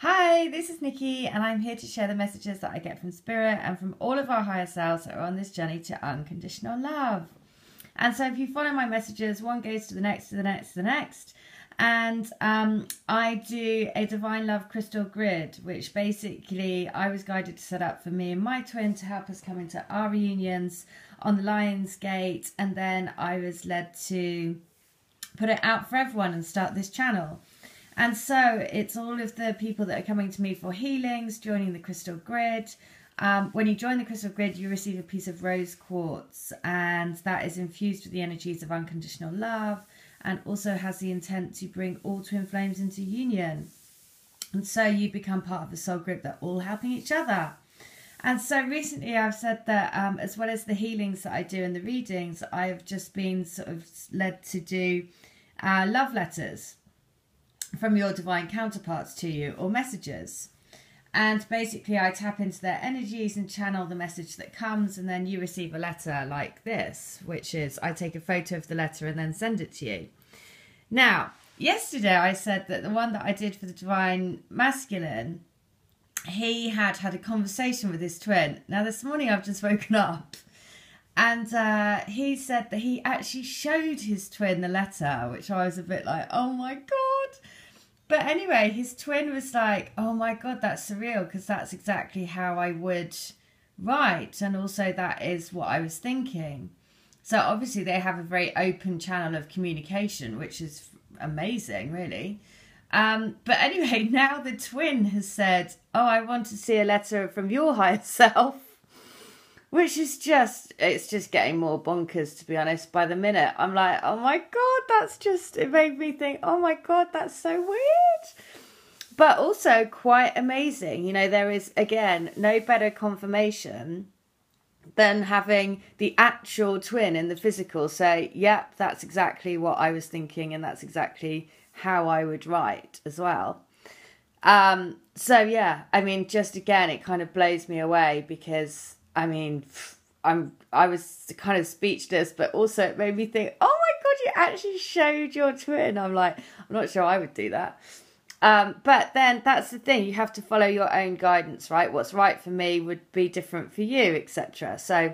Hi, this is Nikki, and I'm here to share the messages that I get from Spirit and from all of our higher selves that are on this journey to unconditional love. And so if you follow my messages, one goes to the next, to the next, to the next. And I do a Divine Love Crystal Grid, which basically I was guided to set up for me and my twin to help us come into our reunions on the Lion's Gate. And then I was led to put it out for everyone and start this channel. And so it's all of the people that are coming to me for healings, joining the Crystal Grid. When you join the Crystal Grid, you receive a piece of rose quartz, and that is infused with the energies of unconditional love, and also has the intent to bring all twin flames into union. And so you become part of a soul group that are all helping each other. And so recently I've said that as well as the healings that I do and the readings, I've just been sort of led to do love letters from your divine counterparts to you, or messages. And basically I tap into their energies and channel the message that comes, and then you receive a letter like this, which is I take a photo of the letter and then send it to you. Now, yesterday I said that the one that I did for the Divine Masculine, he had a conversation with his twin. Now this morning I've just woken up, and he said that he actually showed his twin the letter, which I was a bit like, oh my God. But anyway, his twin was like, oh my God, that's surreal, because that's exactly how I would write. And also that is what I was thinking. So obviously they have a very open channel of communication, which is amazing, really. But anyway, now the twin has said, oh, I want to see a letter from your higher self. Which is it's just getting more bonkers, to be honest, by the minute. I'm like, oh my God, it made me think, oh my God, that's so weird. But also quite amazing. You know, there is, again, no better confirmation than having the actual twin in the physical say, yep, that's exactly what I was thinking, and that's exactly how I would write as well. So yeah, I mean, just again, it kind of blows me away, because I mean, I was kind of speechless, but also it made me think, oh my God, you actually showed your twin. I'm like, I'm not sure I would do that. But then that's the thing, you have to follow your own guidance, right? What's right for me would be different for you, etc. So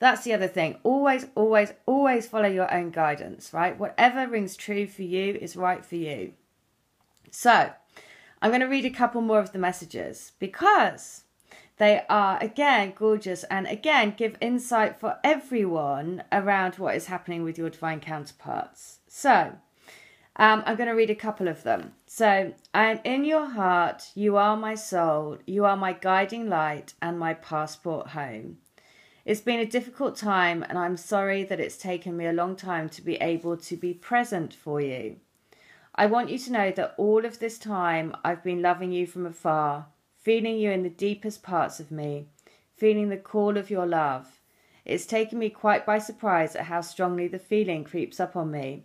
that's the other thing. Always, always, always follow your own guidance, right? Whatever rings true for you is right for you. So I'm going to read a couple more of the messages, because they are, again, gorgeous, and again, give insight for everyone around what is happening with your divine counterparts. So, I'm going to read a couple of them. So, I am in your heart, you are my soul, you are my guiding light and my passport home. It's been a difficult time, and I'm sorry that it's taken me a long time to be able to be present for you. I want you to know that all of this time I've been loving you from afar, feeling you in the deepest parts of me, feeling the call of your love. It's taken me quite by surprise at how strongly the feeling creeps up on me.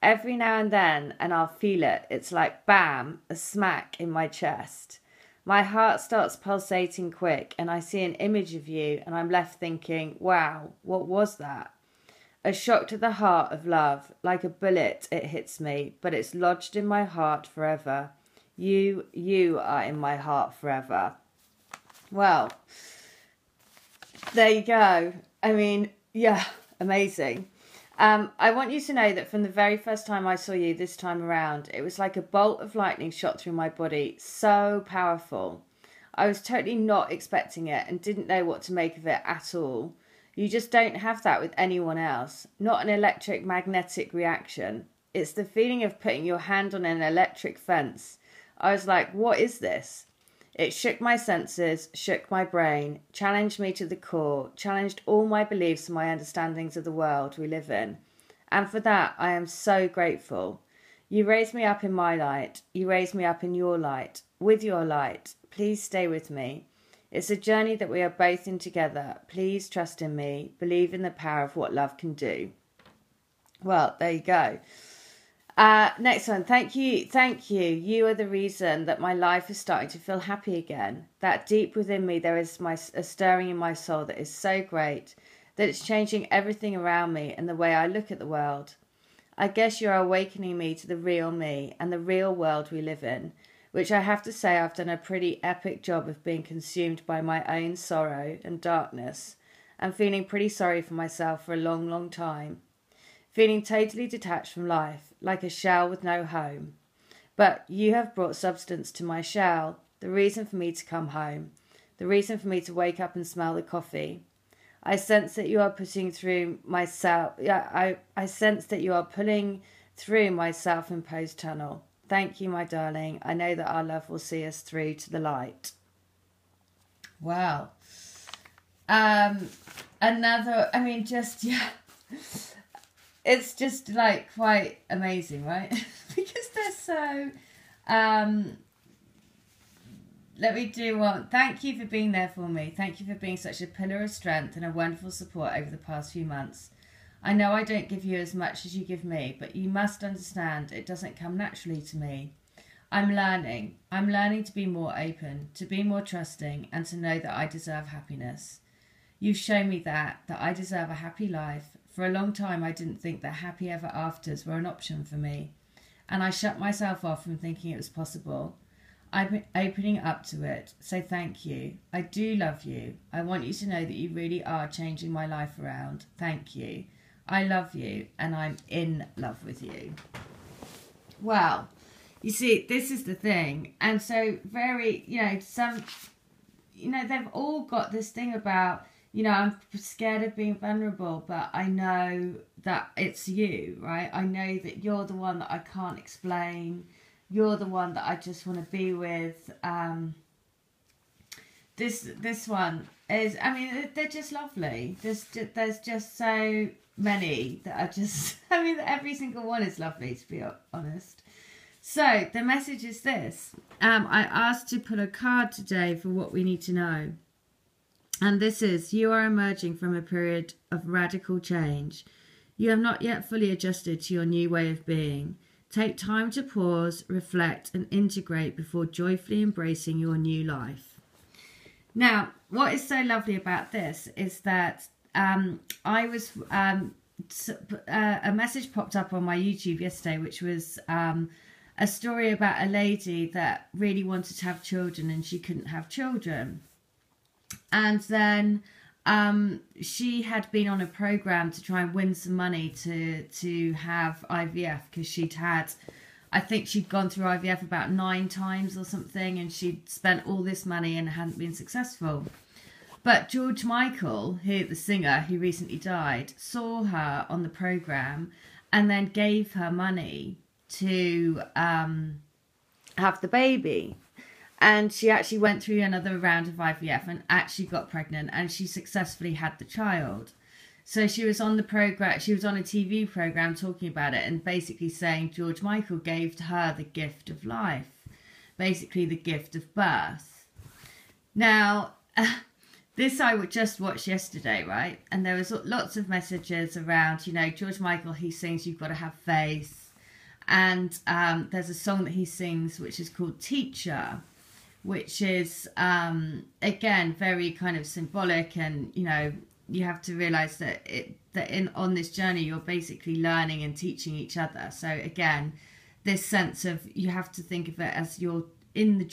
Every now and then, and I'll feel it, it's like bam, a smack in my chest. My heart starts pulsating quick, and I see an image of you, and I'm left thinking, wow, what was that? A shock to the heart of love, like a bullet it hits me, but it's lodged in my heart forever. You are in my heart forever. Well, there you go. I mean, yeah, amazing. I want you to know that from the very first time I saw you this time around, it was like a bolt of lightning shot through my body. So powerful. I was totally not expecting it and didn't know what to make of it at all. You just don't have that with anyone else. Not an electric magnetic reaction. It's the feeling of putting your hand on an electric fence. I was like, what is this? It shook my senses, shook my brain, challenged me to the core, challenged all my beliefs and my understandings of the world we live in. And for that, I am so grateful. You raised me up in my light. You raised me up in your light. With your light. Please stay with me. It's a journey that we are both in together. Please trust in me. Believe in the power of what love can do. Well, there you go. Next one. Thank you. You are the reason that my life is starting to feel happy again. That deep within me, there is a stirring in my soul that is so great that it's changing everything around me and the way I look at the world. I guess you're awakening me to the real me and the real world we live in. which I have to say I've done a pretty epic job of being consumed by my own sorrow and darkness, and feeling pretty sorry for myself for a long, long time. Feeling totally detached from life, like a shell with no home. But you have brought substance to my shell, the reason for me to come home, the reason for me to wake up and smell the coffee. I sense that you are putting through myself. I sense that you are pulling through my self-imposed tunnel. Thank you, my darling. I know that our love will see us through to the light. Wow. Another, I mean, just, yeah. It's just like quite amazing, right? Because they're so, let me do one. Thank you for being there for me. Thank you for being such a pillar of strength and a wonderful support over the past few months. I know I don't give you as much as you give me, but you must understand it doesn't come naturally to me. I'm learning. I'm learning to be more open, to be more trusting, and to know that I deserve happiness. You've shown me that I deserve a happy life. For a long time, I didn't think that happy ever afters were an option for me, and I shut myself off from thinking it was possible. I've been opening up to it, so thank you. I do love you. I want you to know that you really are changing my life around. Thank you. I love you, and I'm in love with you. Well, you see, this is the thing. And so very, they've all got this thing about, I'm scared of being vulnerable, but I know that it's you, right? I know that you're the one that I can't explain. You're the one that I just want to be with. This one is, I mean, they're just lovely. There's just so many that are just, I mean, every single one is lovely, to be honest. So the message is this. I asked to pull a card today for what we need to know. And this is, you are emerging from a period of radical change. You have not yet fully adjusted to your new way of being. Take time to pause, reflect, and integrate before joyfully embracing your new life. Now, what is so lovely about this is that a message popped up on my YouTube yesterday, which was a story about a lady that really wanted to have children and she couldn't have children. And then she had been on a program to try and win some money to have IVF, because I think she'd gone through IVF about 9 times or something, and she'd spent all this money and hadn't been successful. But George Michael, the singer who recently died, saw her on the program and then gave her money to have the baby. And she actually went through another round of IVF and actually got pregnant, and she successfully had the child. So she was on the program, she was on a TV program talking about it and basically saying George Michael gave to her the gift of life, basically the gift of birth. Now, this I would just watch yesterday, right? And there was lots of messages around, George Michael, he sings, you've got to have faith. And there's a song that he sings which is called Teacher, which is, again, very kind of symbolic. And, you have to realise that on this journey, you're basically learning and teaching each other. So, again, this sense of, you have to think of it as you're in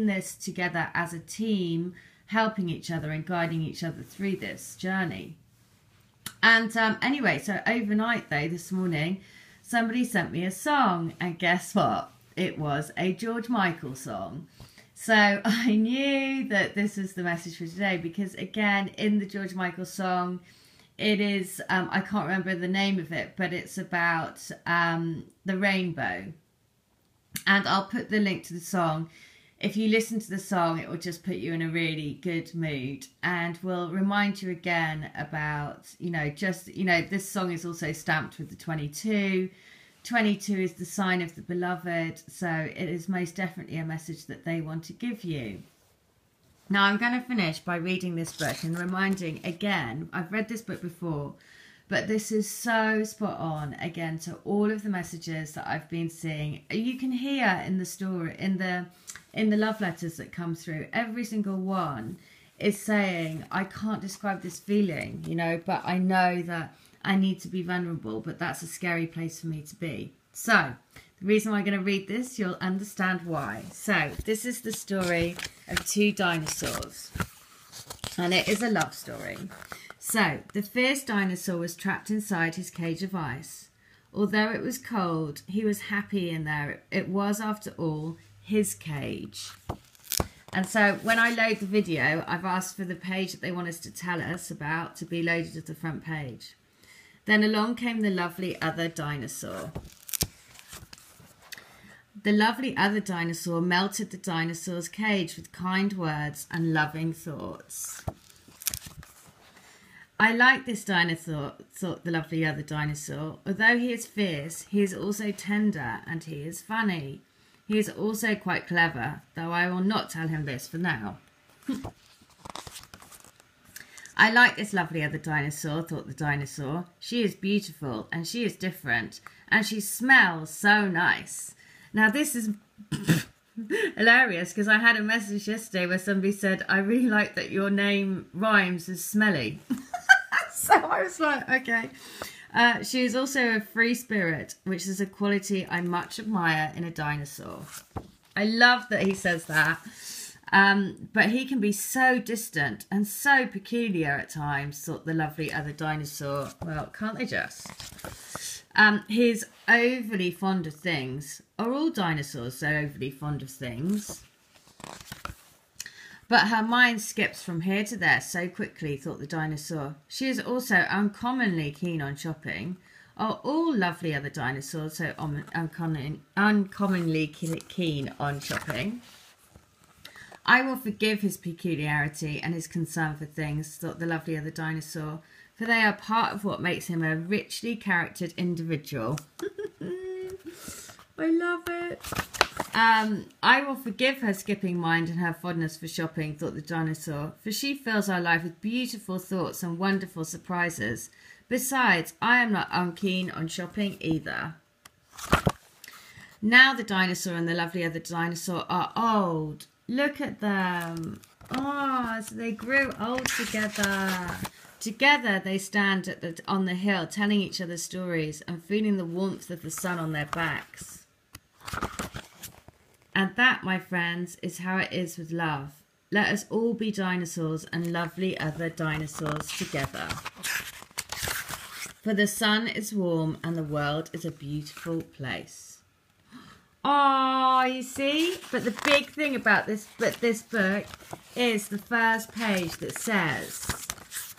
this together as a team, helping each other and guiding each other through this journey. And anyway, so overnight, though, this morning, somebody sent me a song, and guess what? It was a George Michael song. So I knew that this was the message for today, because again, in the George Michael song, it is, I can't remember the name of it, but it's about the rainbow. And I'll put the link to the song. If you listen to the song, it will just put you in a really good mood, and will remind you again about, this song is also stamped with the 22. 22 is the sign of the beloved, so it is most definitely a message that they want to give you. Now, I'm going to finish by reading this book and reminding again, I've read this book before, but this is so spot on, again, to all of the messages that I've been seeing. You can hear in the story, in the love letters that come through, every single one is saying, I can't describe this feeling, but I know that I need to be vulnerable, but that's a scary place for me to be. So, The reason why I'm going to read this, you'll understand why. So, this is the story of two dinosaurs. And it is a love story. So, the first dinosaur was trapped inside his cage of ice. Although it was cold, he was happy in there. It was, after all, his cage. And so when I load the video, I've asked for the page that they want us to tell us about to be loaded at the front page. Then along came the lovely other dinosaur. The lovely other dinosaur melted the dinosaur's cage with kind words and loving thoughts. I like this dinosaur, thought the lovely other dinosaur. Although he is fierce, he is also tender and he is funny. He is also quite clever, though I will not tell him this for now. I like this lovely other dinosaur, thought the dinosaur. She is beautiful and she is different and she smells so nice. Now this is hilarious because I had a message yesterday where somebody said, I really like that your name rhymes with smelly. So I was like, okay. She is also a free spirit, which is a quality I much admire in a dinosaur. I love that he says that. But he can be so distant and so peculiar at times, thought the lovely other dinosaur. Well, can't they just? He's overly fond of things. Are all dinosaurs so overly fond of things? But her mind skips from here to there so quickly, thought the dinosaur. She is also uncommonly keen on shopping. Are all lovely other dinosaurs so uncommonly keen on shopping? I will forgive his peculiarity and his concern for things, thought the lovely other dinosaur, for they are part of what makes him a richly charactered individual. I love it. I will forgive her skipping mind and her fondness for shopping, thought the dinosaur, for she fills our life with beautiful thoughts and wonderful surprises. Besides, I am not unkeen on shopping either. Now the dinosaur and the lovely other dinosaur are old. Look at them. Oh, so they grew old together. Together they stand on the hill, telling each other stories and feeling the warmth of the sun on their backs. And that, my friends, is how it is with love. Let us all be dinosaurs and lovely other dinosaurs together. For the sun is warm and the world is a beautiful place. Oh, you see? But the big thing about this book is the first page that says,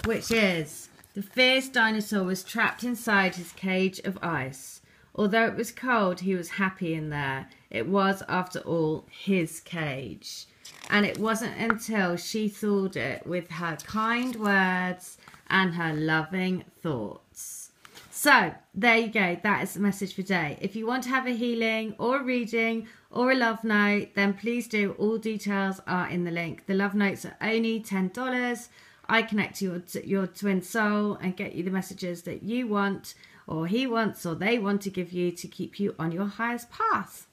which is, the fierce dinosaur was trapped inside his cage of ice. Although it was cold, he was happy in there. It was, after all, his cage. And it wasn't until she thawed it with her kind words and her loving thoughts. So, there you go. That is the message for today. If you want to have a healing or a reading or a love note, then please do. All details are in the link. The love notes are only $10. I connect to your twin soul and get you the messages that you want, or he wants, or they want to give you to keep you on your highest path.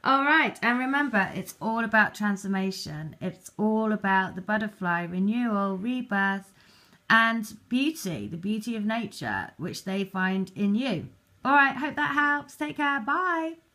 All right, and remember, it's all about transformation. It's all about the butterfly, renewal, rebirth, and beauty, the beauty of nature, which they find in you. All right, hope that helps. Take care. Bye.